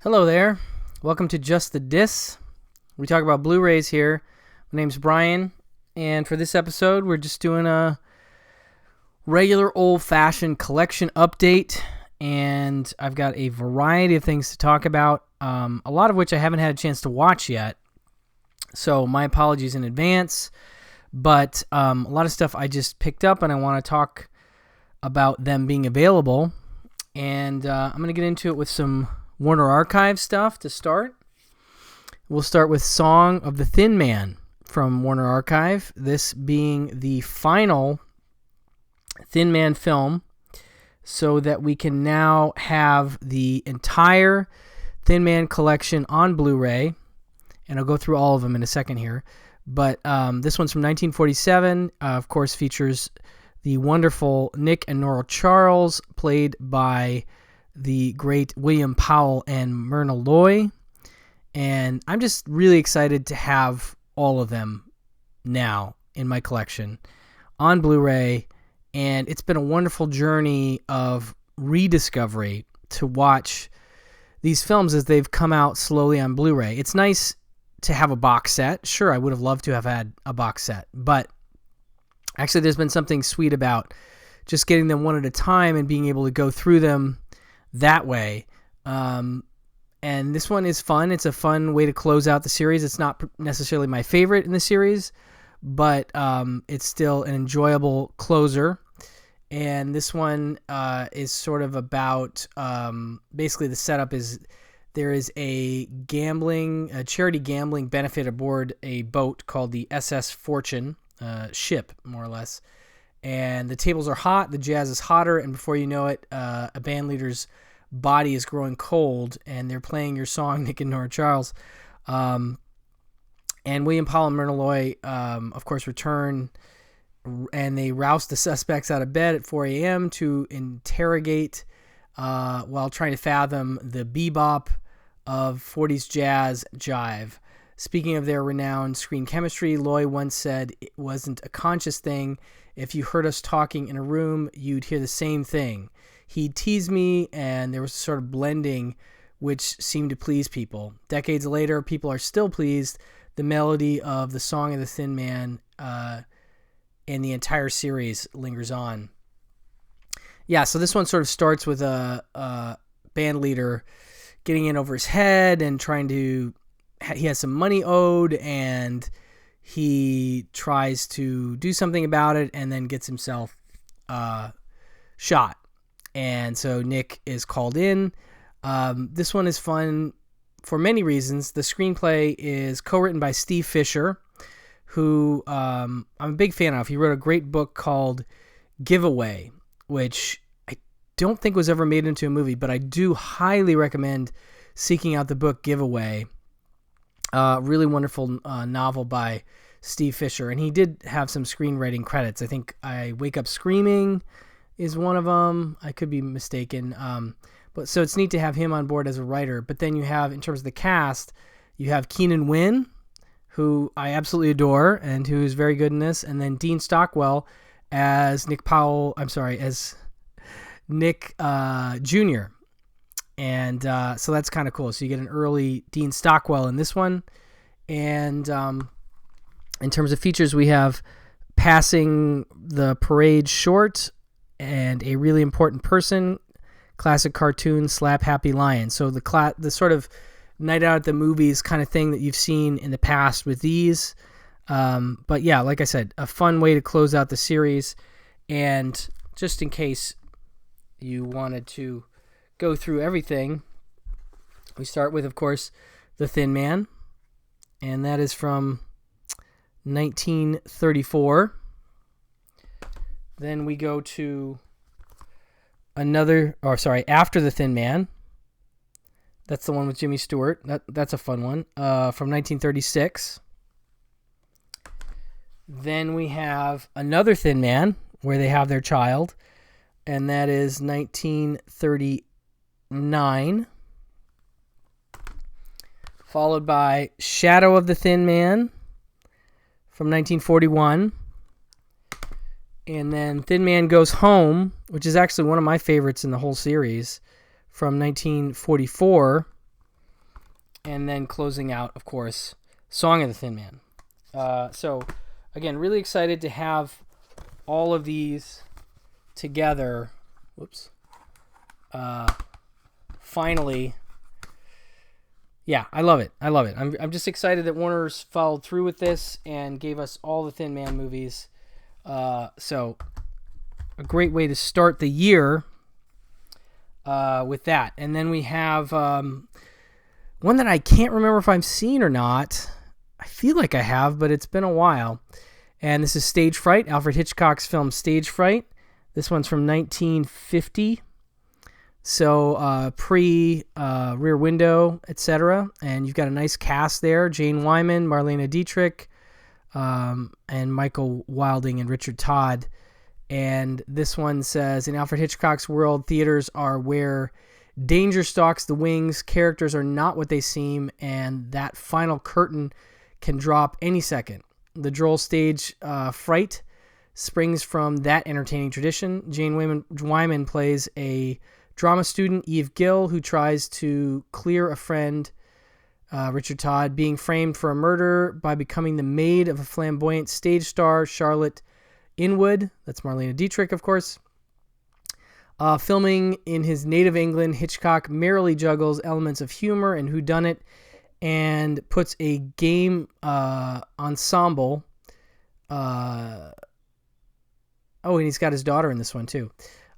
Hello there. Welcome to Just the Dis. We talk about Blu-rays here. My name's Brian, and for this episode, we're just doing a regular old-fashioned collection update, and I've got a variety of things to talk about, a lot of which I haven't had a chance to watch yet, so my apologies in advance, but a lot of stuff I just picked up, and I want to talk about them being available, and I'm going to get into it with some Warner Archive stuff to start. We'll start with Song of the Thin Man from Warner Archive, this being the final Thin Man film, so that we can now have the entire Thin Man collection on Blu-ray, and I'll go through all of them in a second here. But this one's from 1947, of course features the wonderful Nick and Nora Charles, played by the great William Powell and Myrna Loy, and I'm just really excited to have all of them now in my collection on Blu-ray, and it's been a wonderful journey of rediscovery to watch these films as they've come out slowly on Blu-ray. It's nice to have a box set. Sure, I would have loved to have had a box set, but actually there's been something sweet about just getting them one at a time and being able to go through them that way. And this one is fun. It's a fun way to close out the series. It's not necessarily my favorite in the series, but it's still an enjoyable closer. And this one is sort of about, basically the setup is there is a charity gambling benefit aboard a boat called the SS Fortune, ship, more or less. And the tables are hot, the jazz is hotter, and before you know it, a band leader's body is growing cold, and they're playing your song, Nick and Nora Charles. And William Powell and Myrna Loy, of course, return, and they roust the suspects out of bed at 4 a.m. to interrogate while trying to fathom the bebop of 40s jazz jive. Speaking of their renowned screen chemistry, Loy once said it wasn't a conscious thing. If you heard us talking in a room, you'd hear the same thing. He'd tease me, and there was sort of blending, which seemed to please people. Decades later, people are still pleased. The melody of the Song of the Thin Man and the entire series lingers on. Yeah, so this one sort of starts with a band leader getting in over his head and trying to... He has some money owed, and he tries to do something about it and then gets himself shot. And so Nick is called in. This one is fun for many reasons. The screenplay is co-written by Steve Fisher, who I'm a big fan of. He wrote a great book called Giveaway, which I don't think was ever made into a movie, but I do highly recommend seeking out the book Giveaway. Really wonderful novel by Steve Fisher, and he did have some screenwriting credits. I think I Wake Up Screaming is one of them. I could be mistaken. But so it's neat to have him on board as a writer. But then you have, in terms of the cast, you have Keenan Wynn, who I absolutely adore and who is very good in this, and then Dean Stockwell as Nick Jr. And so that's kind of cool. So you get an early Dean Stockwell in this one. And in terms of features, we have Passing the Parade Short and A Really Important Person, classic cartoon, Slap Happy Lion. So the sort of night out at the movies kind of thing that you've seen in the past with these. But yeah, like I said, a fun way to close out the series. And just in case you wanted to go through everything, we start with, of course, The Thin Man, and that is from 1934. Then we go to After the Thin Man. That's the one with Jimmy Stewart. That's a fun one, from 1936. Then we have Another Thin Man, where they have their child, and that is 1939. Followed by Shadow of the Thin Man from 1941. And then Thin Man Goes Home, which is actually one of my favorites in the whole series, from 1944. and then closing out, of course, Song of the Thin Man. So, again, really excited to have all of these together. Whoops. Finally. Yeah, I love it. I'm just excited that Warner's followed through with this and gave us all the Thin Man movies. So, a great way to start the year with that. And then we have one that I can't remember if I've seen or not. I feel like I have, but it's been a while. And this is Stage Fright, Alfred Hitchcock's film Stage Fright. This one's from 1950. So pre-Rear Window, etc. And you've got a nice cast there. Jane Wyman, Marlene Dietrich, and Michael Wilding and Richard Todd. And this one says, in Alfred Hitchcock's world, theaters are where danger stalks the wings, characters are not what they seem, and that final curtain can drop any second. The droll stage Fright springs from that entertaining tradition. Jane Wyman plays a drama student, Eve Gill, who tries to clear a friend, Richard Todd, being framed for a murder by becoming the maid of a flamboyant stage star, Charlotte Inwood. That's Marlene Dietrich, of course. Filming in his native England, Hitchcock merrily juggles elements of humor and whodunit and puts a game ensemble. And he's got his daughter in this one, too.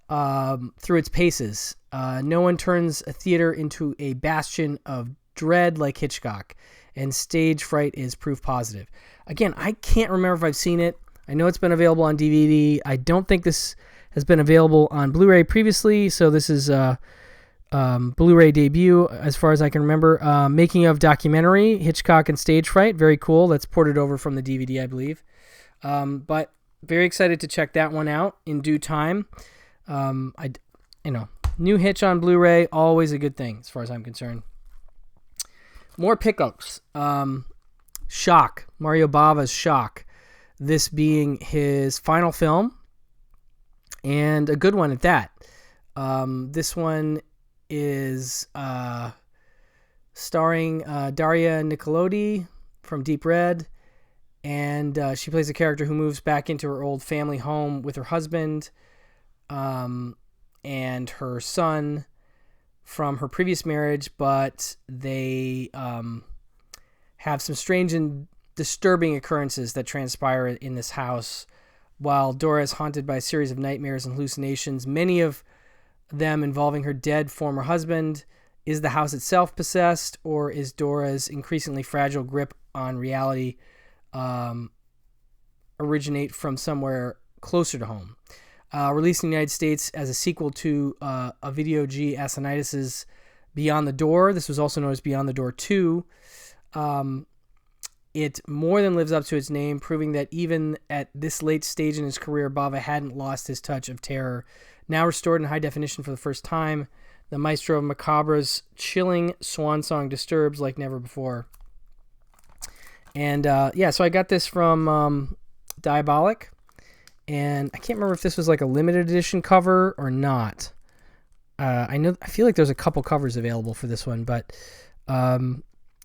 Through its paces. No one turns a theater into a bastion of dread like Hitchcock, and Stage Fright is proof positive. Again, I can't remember if I've seen it. I know it's been available on DVD. I don't think this has been available on Blu-ray previously, so this is Blu-ray debut as far as I can remember. Making of documentary, Hitchcock and Stage Fright. Very cool. That's ported over from the DVD, I believe. But very excited to check that one out in due time. New Hitch on Blu-ray, always a good thing as far as I'm concerned. More pickups. Shock. Mario Bava's Shock. This being his final film, and a good one at that. This one is starring Daria Nicolodi from Deep Red, and she plays a character who moves back into her old family home with her husband and her son from her previous marriage, but they have some strange and disturbing occurrences that transpire in this house while Dora is haunted by a series of nightmares and hallucinations, many of them involving her dead former husband. Is the house itself possessed, or is Dora's increasingly fragile grip on reality originate from somewhere closer to home? Released in the United States as a sequel to Ovidio G. Asanitis' Beyond the Door. This was also known as Beyond the Door 2. It more than lives up to its name, proving that even at this late stage in his career, Bava hadn't lost his touch of terror. Now restored in high definition for the first time, the maestro of Macabra's chilling swan song disturbs like never before. And so I got this from Diabolic, and I can't remember if this was like a limited edition cover or not. I feel like there's a couple covers available for this one, but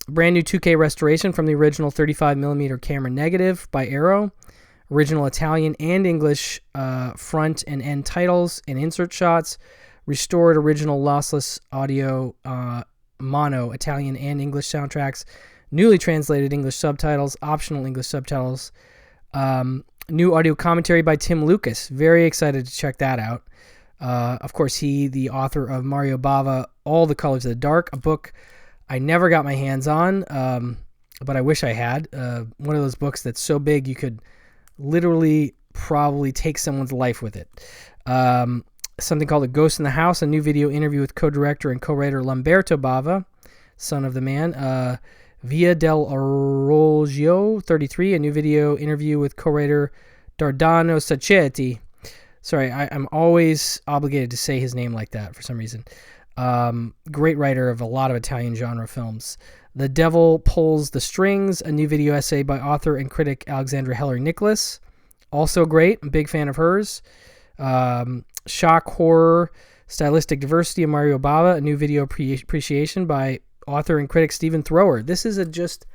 brand new 2K restoration from the original 35mm camera negative by Arrow. Original Italian and English front and end titles and insert shots. Restored original lossless audio mono Italian and English soundtracks. Newly translated English subtitles. Optional English subtitles. New audio commentary by Tim Lucas. Very excited to check that out. Of course, the author of Mario Bava, All the Colors of the Dark, a book I never got my hands on, but I wish I had. One of those books that's so big you could literally probably take someone's life with it. Something called A Ghost in the House, a new video interview with co-director and co-writer Lamberto Bava, son of the man. Via del Arroggio 33, a new video interview with co-writer Dardano Sacchetti. Sorry, I'm always obligated to say his name like that for some reason. Great writer of a lot of Italian genre films. The Devil Pulls the Strings, a new video essay by author and critic Alexandra Heller-Nicholas. Also great. I'm a big fan of hers. Shock Horror Stylistic Diversity of Mario Bava, a new video appreciation by author and critic Stephen Thrower. This is a just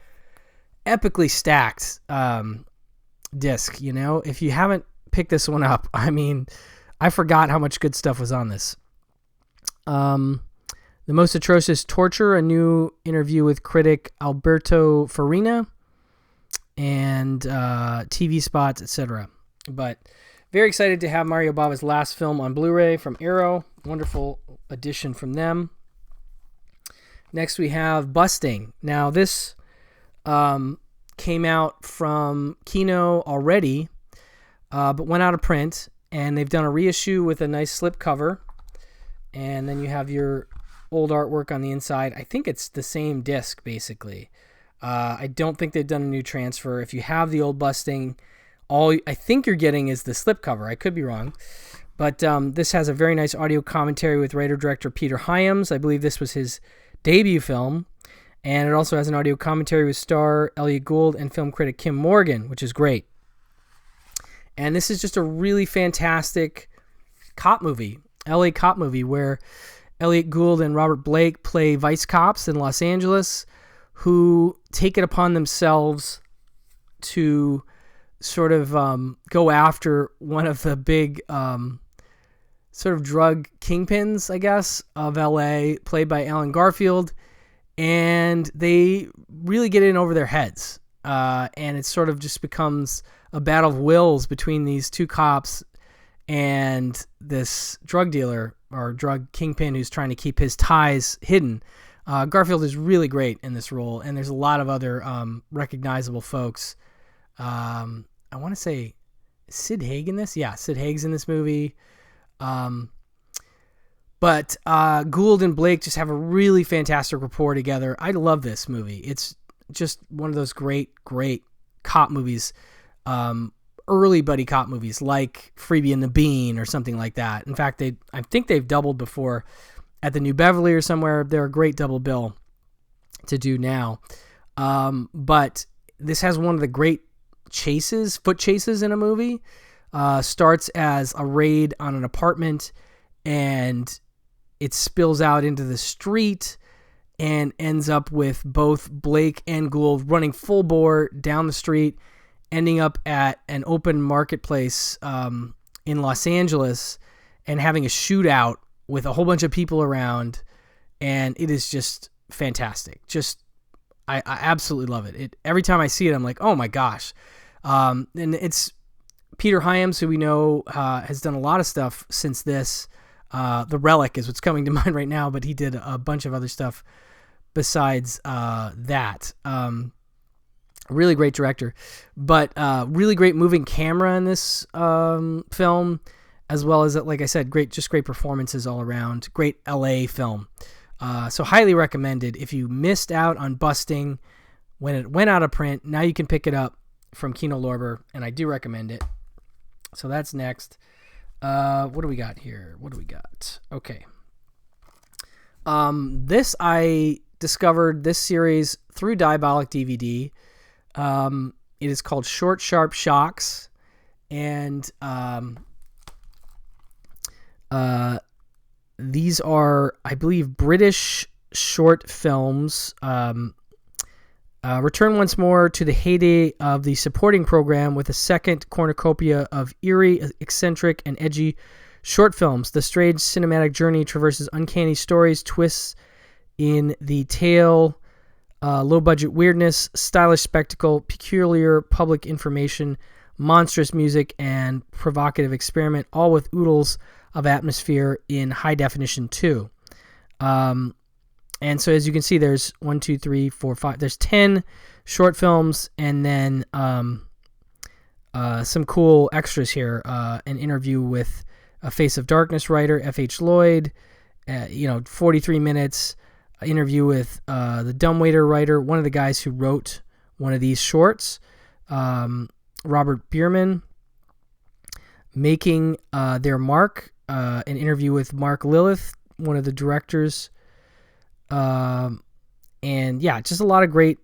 epically stacked disc, you know? If you haven't picked this one up, I mean, I forgot how much good stuff was on this. The Most Atrocious Torture, a new interview with critic Alberto Farina, and TV spots, etc. But very excited to have Mario Bava's last film on Blu-ray from Arrow. Wonderful addition from them. Next we have Busting. Now this came out from Kino already, but went out of print, and they've done a reissue with a nice slip cover, and then you have your old artwork on the inside. I think it's the same disc, basically. I don't think they've done a new transfer. If you have the old Busting, all I think you're getting is the slipcover. I could be wrong. But this has a very nice audio commentary with writer-director Peter Hyams. I believe this was his debut film. And it also has an audio commentary with star Elliot Gould and film critic Kim Morgan, which is great. And this is just a really fantastic cop movie, LA cop movie, where Elliot Gould and Robert Blake play vice cops in Los Angeles who take it upon themselves to sort of go after one of the big sort of drug kingpins, I guess, of LA, played by Alan Garfield. And they really get in over their heads. And it sort of just becomes a battle of wills between these two cops and this drug dealer or drug kingpin who's trying to keep his ties hidden. Garfield is really great in this role, and there's a lot of other recognizable folks. I want to say Sid Haig in this. Yeah, Sid Haig's in this movie. But Gould and Blake just have a really fantastic rapport together. I love this movie. It's just one of those great cop movies, early buddy cop movies like Freebie and the Bean or something like that. In fact, I think they've doubled before at the New Beverly or somewhere. They're a great double bill to do now. But this has one of the great foot chases in a movie. Starts as a raid on an apartment, and it spills out into the street and ends up with both Blake and Gould running full bore down the street, ending up at an open marketplace in Los Angeles and having a shootout with a whole bunch of people around. And it is just fantastic. I absolutely love it. Every time I see it, I'm like, oh my gosh. And it's Peter Hyams, who we know has done a lot of stuff since this. The Relic is what's coming to mind right now, but he did a bunch of other stuff besides that. Really great director, but really great moving camera in this film, as well as, like I said, great performances all around. Great LA film. So highly recommended. If you missed out on Busting when it went out of print, now you can pick it up from Kino Lorber, and I do recommend it. So that's next. What do we got here? Okay. This, I discovered this series through Diabolic DVD. It is called Short Sharp Shocks, and these are, I believe, British short films. Return once more to the heyday of the supporting program with a second cornucopia of eerie, eccentric, and edgy short films. The strange cinematic journey traverses uncanny stories, twists in the tale, low-budget weirdness, stylish spectacle, peculiar public information, monstrous music, and provocative experiment, all with oodles of atmosphere in high definition too. And so as you can see, there's 1, 2, 3, 4, 5. There's 10 short films, and then some cool extras here. An interview with a Face of Darkness writer, F.H. Lloyd. 43 minutes. An interview with the Dumbwaiter writer, one of the guys who wrote one of these shorts, Robert Bierman. Making Their Mark. An interview with Mark Lilith, one of the directors. And yeah, just a lot of great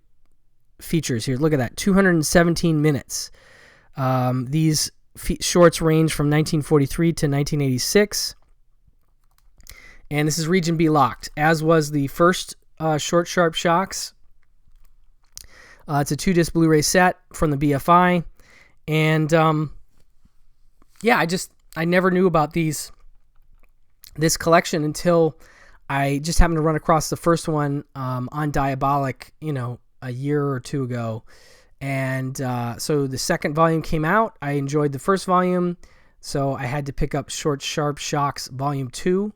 features here. Look at that, 217 minutes. These shorts range from 1943 to 1986. And this is Region B locked, as was the first Short Sharp Shocks. It's a 2-disc Blu-ray set from the BFI. And I never knew about this collection until I just happened to run across the first one on Diabolic, a year or two ago. And so the second volume came out. I enjoyed the first volume, so I had to pick up Short Sharp Shocks Volume 2.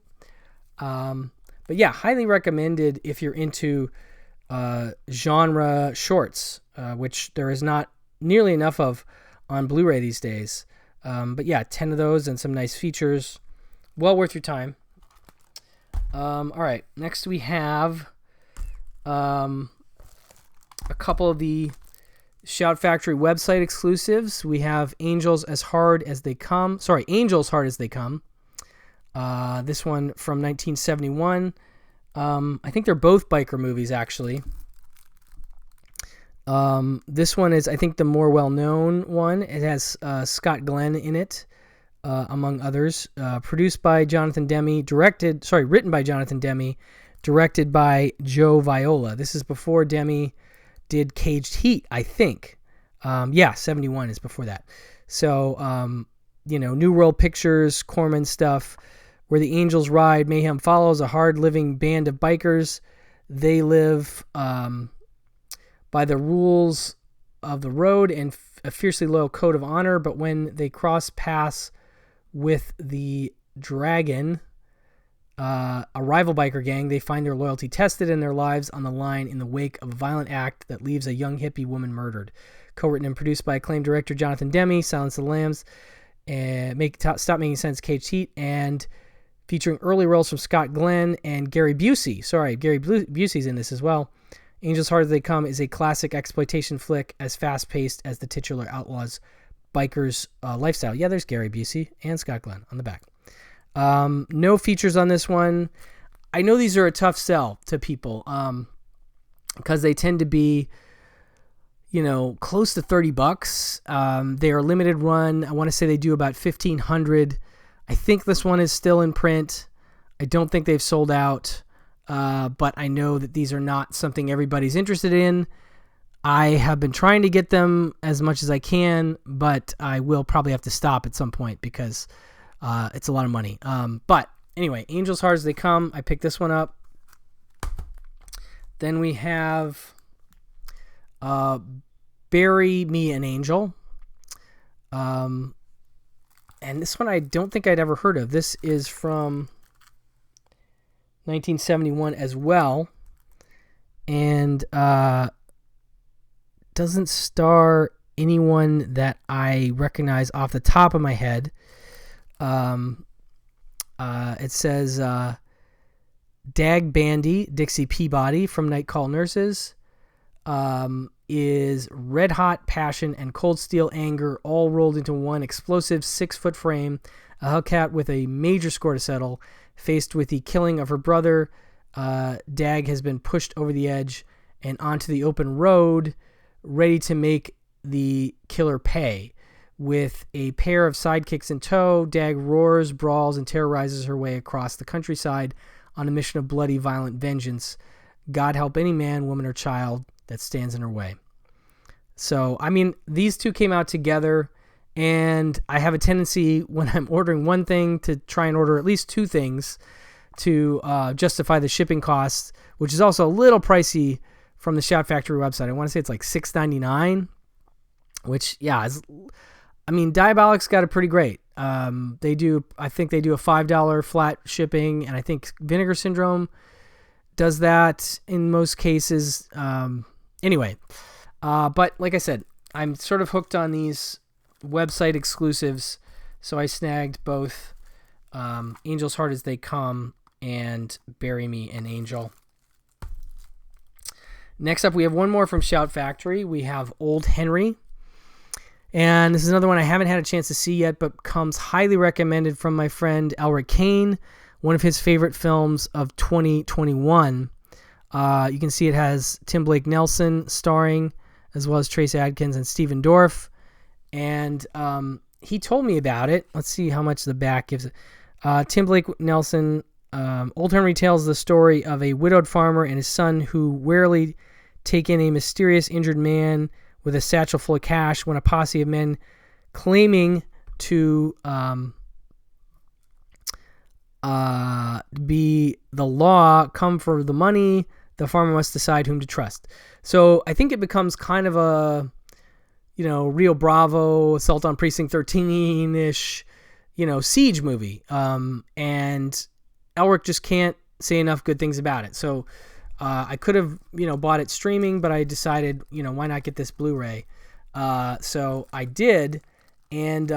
But yeah, highly recommended if you're into genre shorts, which there is not nearly enough of on Blu-ray these days. But yeah, 10 of those and some nice features. Well worth your time. All right, next we have a couple of the Shout Factory website exclusives. We have Angels Hard as They Come. This one from 1971. I think they're both biker movies, actually. This one is, I think, the more well-known one. It has Scott Glenn in it, among others. Written by Jonathan Demme, directed by Joe Viola. This is before Demme did Caged Heat, I think. 71 is before that. So, New World Pictures, Corman stuff. Where the Angels Ride, mayhem follows a hard-living band of bikers. They live by the rules of the road and a fiercely loyal code of honor, but when they cross paths with the Dragon, a rival biker gang, they find their loyalty tested and their lives on the line in the wake of a violent act that leaves a young hippie woman murdered. Co-written and produced by acclaimed director Jonathan Demme, Silence of the Lambs, and Stop Making Sense, Caged Heat, and featuring early roles from Scott Glenn and Gary Busey. Gary Busey's in this as well. Angels Hard as They Come is a classic exploitation flick as fast-paced as the titular Outlaws bikers' lifestyle. Yeah, there's Gary Busey and Scott Glenn on the back. No features on this one. I know these are a tough sell to people because they tend to be, close to $30. They are limited run. I want to say they do about 1,500. I think this one is still in print. I don't think they've sold out, but I know that these are not something everybody's interested in. I have been trying to get them as much as I can, but I will probably have to stop at some point because it's a lot of money. But anyway, Angels Hard as They Come. I picked this one up. Then we have Bury Me an Angel. And this one I don't think I'd ever heard of. This is from 1971 as well. And doesn't star anyone that I recognize off the top of my head. It says Dag Bandy, Dixie Peabody from Night Call Nurses, is red hot passion and cold steel anger all rolled into one explosive 6-foot frame. A Hellcat with a major score to settle. Faced with the killing of her brother, Dag has been pushed over the edge and onto the open road, ready to make the killer pay. With a pair of sidekicks in tow, Dag roars, brawls, and terrorizes her way across the countryside on a mission of bloody, violent vengeance. God help any man, woman, or child that stands in her way. So, these two came out together, and I have a tendency when I'm ordering one thing to try and order at least two things to justify the shipping costs, which is also a little pricey from the Shout Factory website. I want to say it's like $6.99, which, Diabolic's got it pretty great. I think they do a $5 flat shipping, and I think Vinegar Syndrome does that in most cases. But like I said, I'm sort of hooked on these website exclusives, so I snagged both Angels Hard as They Come and Bury Me an Angel. Next up, we have one more from Shout Factory. We have Old Henry. And this is another one I haven't had a chance to see yet, but comes highly recommended from my friend Elric Kane, one of his favorite films of 2021. You can see it has Tim Blake Nelson starring, as well as Trace Adkins and Stephen Dorff. And he told me about it. Let's see how much the back gives it. Tim Blake Nelson Old Henry tells the story of a widowed farmer and his son who warily take in a mysterious injured man with a satchel full of cash when a posse of men claiming to be the law come for the money. The farmer must decide whom to trust. So I think it becomes kind of a, Rio Bravo, Assault on Precinct 13-ish, siege movie. And Elric just can't say enough good things about it. So I could have, bought it streaming, but I decided, why not get this Blu-ray? So I did, and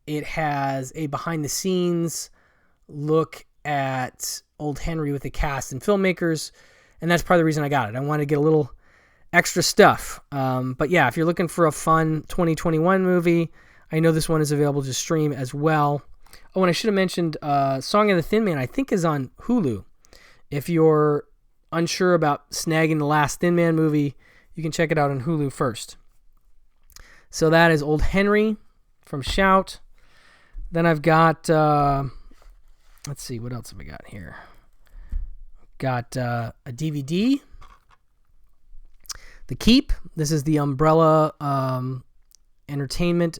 it has a behind-the-scenes look at Old Henry with the cast and filmmakers, and that's part of the reason I got it. I wanted to get a little extra stuff. But yeah, if you're looking for a fun 2021 movie, I know this one is available to stream as well. Oh, and I should have mentioned Song of the Thin Man, I think, is on Hulu. If you're unsure about snagging the last Thin Man movie, you can check it out on Hulu first. So that is Old Henry from Shout. Then I've got, let's see, what else have we got here? Got a DVD. The Keep. This is the Umbrella Entertainment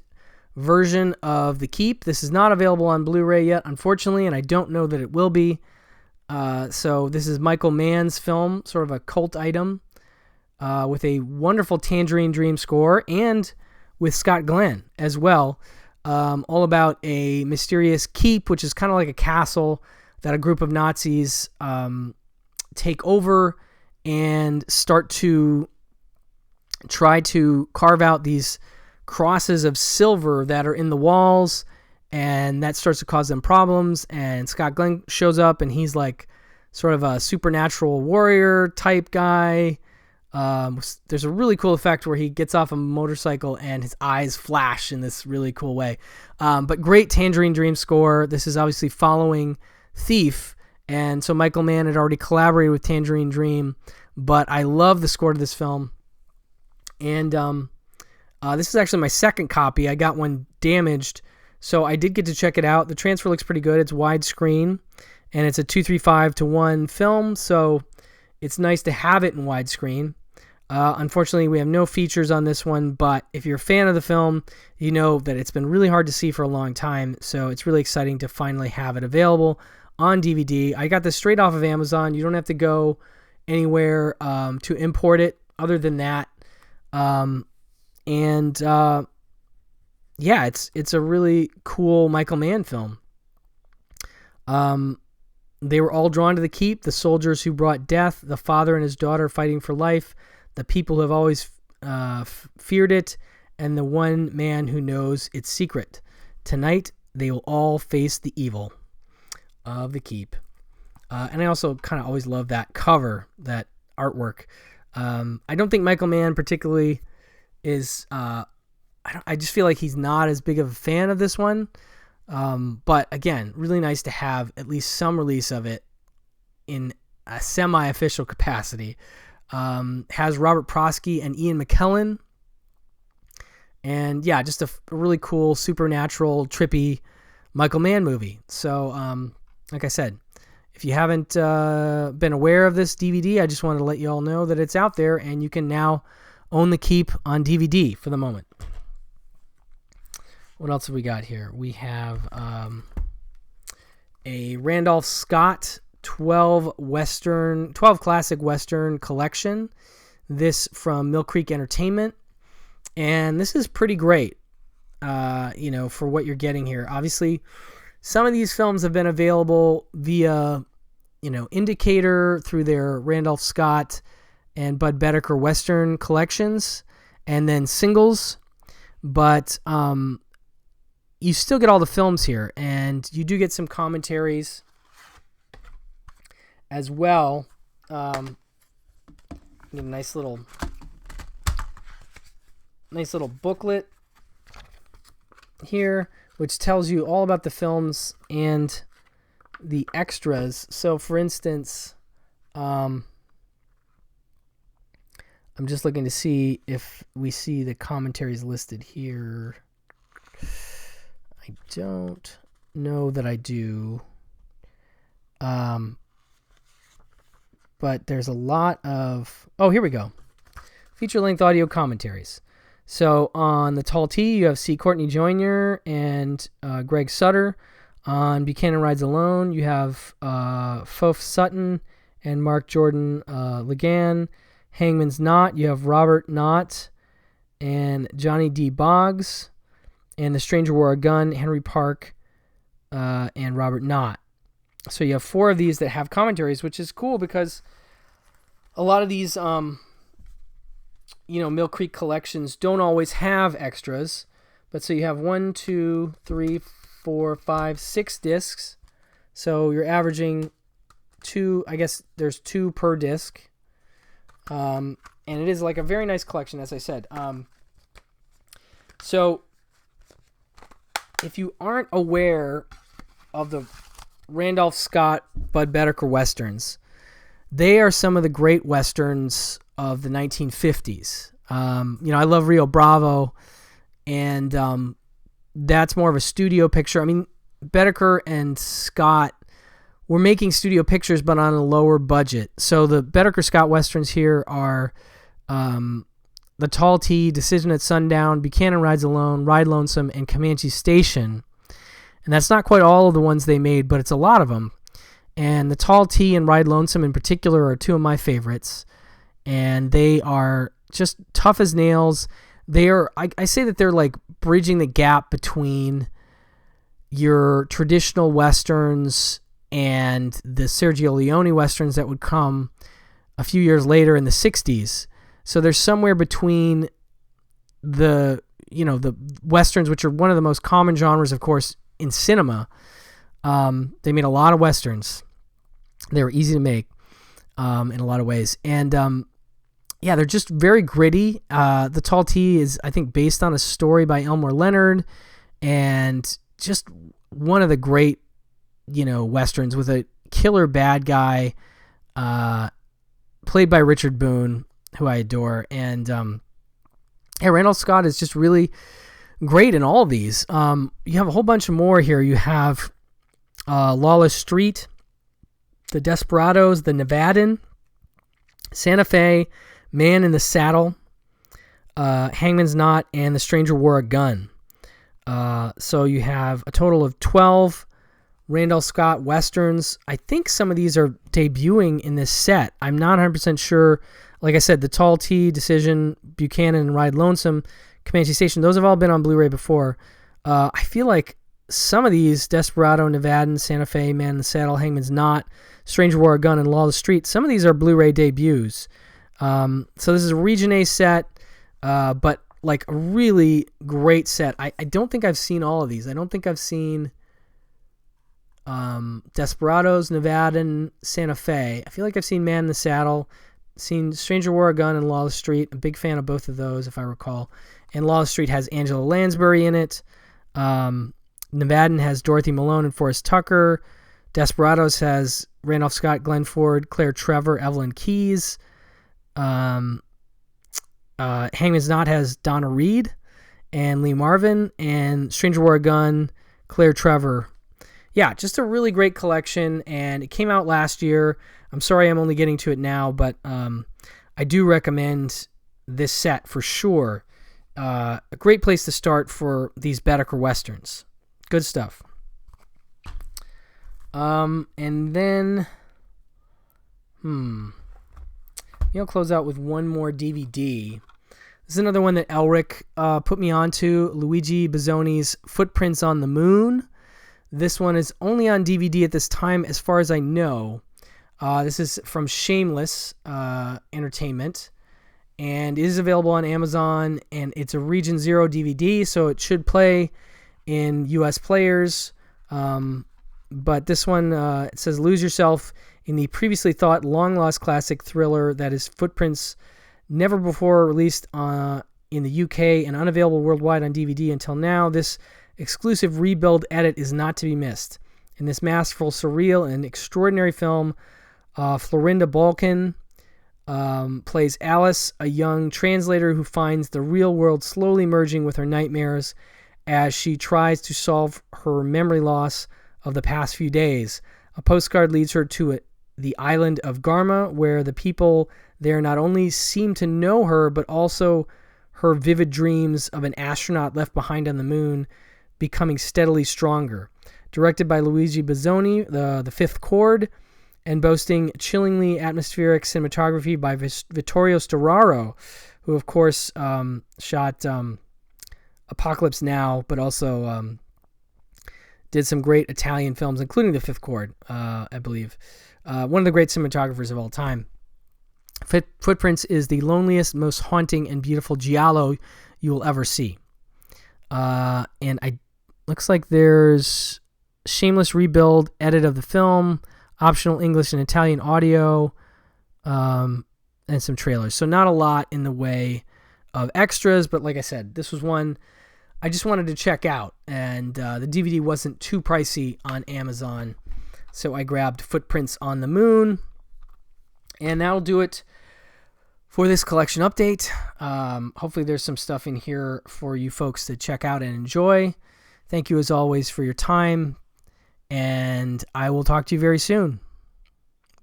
version of The Keep. This is not available on Blu-ray yet, unfortunately, and I don't know that it will be. So this is Michael Mann's film, sort of a cult item, with a wonderful Tangerine Dream score, and with Scott Glenn as well. All about a mysterious keep, which is kind of like a castle that a group of Nazis take over and start to try to carve out these crosses of silver that are in the walls, and that starts to cause them problems. And Scott Glenn shows up, and he's like sort of a supernatural warrior type guy. There's a really cool effect where he gets off a motorcycle and his eyes flash in this really cool way. But great Tangerine Dream score. This is obviously following Thief, and so Michael Mann had already collaborated with Tangerine Dream, but I love the score to this film. And this is actually my second copy. I got one damaged, so I did get to check it out. The transfer looks pretty good. It's widescreen, and it's a 2:35:1 film, so it's nice to have it in widescreen. Unfortunately, we have no features on this one, but if you're a fan of the film, you know that it's been really hard to see for a long time, so it's really exciting to finally have it available on DVD. I got this straight off of Amazon. You don't have to go anywhere to import it other than that. Yeah, it's a really cool Michael Mann film. They were all drawn to the keep, the soldiers who brought death, the father and his daughter fighting for life, the people who have always feared it, and the one man who knows its secret. Tonight, they will all face the evil of the keep. And I also kind of always love that cover, that artwork. I don't think Michael Mann particularly is... I just feel like he's not as big of a fan of this one. But again, really nice to have at least some release of it in a semi-official capacity. Has Robert Prosky and Ian McKellen. And yeah, just a really cool, supernatural, trippy Michael Mann movie. So, like I said, if you haven't been aware of this DVD, I just wanted to let you all know that it's out there, and you can now own The Keep on DVD for the moment. What else have we got here? We have a Randolph Scott 12 classic Western collection. This from Mill Creek Entertainment. And this is pretty great, for what you're getting here. Obviously, some of these films have been available via, Indicator through their Randolph Scott and Bud Bedecker Western collections, and then singles. But you still get all the films here, and you do get some commentaries as well. Get a nice little booklet here, which tells you all about the films and the extras. So, for instance, I'm just looking to see if we see the commentaries listed here. I don't. know that I do. But there's a lot of... Oh, here we go. Feature-length audio commentaries. So on the Tall T, you have C. Courtney Jr. and Greg Sutter. On Buchanan Rides Alone, you have Fof Sutton and Mark Jordan Ligan. Hangman's Knot, you have Robert Knott and Johnny D. Boggs. And The Stranger Wore a Gun, Henry Park and Robert Knott. So you have 4 of these that have commentaries, which is cool because a lot of these, Mill Creek collections don't always have extras. But so you have 1, 2, 3, 4, 5, 6 discs. So you're averaging 2, I guess there's 2 per disc. And it is like a very nice collection, as I said. So if you aren't aware of the Randolph Scott, Bud Bedecker Westerns, they are some of the great Westerns of the 1950s. I love Rio Bravo, and that's more of a studio picture. I mean, Bedecker and Scott were making studio pictures, but on a lower budget. So the Bedecker-Scott Westerns here are The Tall T, Decision at Sundown, Buchanan Rides Alone, Ride Lonesome, and Comanche Station. And that's not quite all of the ones they made, but it's a lot of them. And The Tall T and Ride Lonesome in particular are 2 of my favorites. And they are just tough as nails. They are, I say that they're like bridging the gap between your traditional Westerns and the Sergio Leone Westerns that would come a few years later in the 60s. So there's somewhere between the Westerns, which are one of the most common genres, of course, in cinema. They made a lot of Westerns. They were easy to make in a lot of ways. And they're just very gritty. The Tall T is, I think, based on a story by Elmore Leonard, and just one of the great, Westerns with a killer bad guy played by Richard Boone, who I adore. And Randolph Scott is just really great in all of these. You have a whole bunch of more here. You have Lawless Street, The Desperados, The Nevadan, Santa Fe, Man in the Saddle, Hangman's Knot, and The Stranger Wore a Gun. So you have a total of 12 Randolph Scott Westerns. I think some of these are debuting in this set. I'm not 100% sure. Like I said, The Tall T, Decision, Buchanan, and Ride Lonesome, Comanche Station, those have all been on Blu-ray before. I feel like some of these, Desperado, Nevadan, Santa Fe, Man in the Saddle, Hangman's Knot, Stranger Wore a Gun, and Lawless Street, some of these are Blu-ray debuts. So this is a Region A set, but like a really great set. I don't think I've seen all of these. I don't think I've seen Desperados, Nevadan, Santa Fe. I feel like I've seen Man in the Saddle, seen Stranger Wore a Gun, and Lawless Street. A big fan of both of those, if I recall. And Lawless Street has Angela Lansbury in it. Nevadan has Dorothy Malone and Forrest Tucker. Desperados has Randolph Scott, Glenn Ford, Claire Trevor, Evelyn Keyes. Hangman's Knot has Donna Reed and Lee Marvin. And Stranger Wore a Gun, Claire Trevor. Yeah, just a really great collection, and it came out last year. I'm sorry I'm only getting to it now, but I do recommend this set for sure. A great place to start for these Bedecker Westerns. Good stuff. And then, I'll close out with one more DVD. This is another one that Elric put me onto, Luigi Bazzoni's Footprints on the Moon. This one is only on DVD at this time, as far as I know. This is from Shameless Entertainment, and it is available on Amazon, and it's a Region 0 DVD, so it should play in U.S. players. But this one, it says, lose yourself in the previously thought long-lost classic thriller that is Footprints, never before released in the UK and unavailable worldwide on DVD until now. This exclusive rebuild edit is not to be missed. In this masterful, surreal, and extraordinary film, Florinda Balkan plays Alice, a young translator who finds the real world slowly merging with her nightmares as she tries to solve her memory loss of the past few days. A postcard leads her to the island of Garma, where the people there not only seem to know her, but also her vivid dreams of an astronaut left behind on the moon becoming steadily stronger. Directed by Luigi Bazzoni, the Fifth Chord, and boasting chillingly atmospheric cinematography by Vittorio Storaro, who of course shot Apocalypse Now, but also did some great Italian films, including The Fifth Chord, I believe. One of the great cinematographers of all time. Footprints is the loneliest, most haunting, and beautiful giallo you will ever see. Looks like there's shameless rebuild edit of the film, optional English and Italian audio, and some trailers. So not a lot in the way of extras, but like I said, this was one I just wanted to check out, and the DVD wasn't too pricey on Amazon, so I grabbed Footprints on the Moon, and that'll do it for this collection update. Hopefully there's some stuff in here for you folks to check out and enjoy. Thank you as always for your time, and I will talk to you very soon.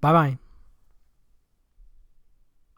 Bye-bye.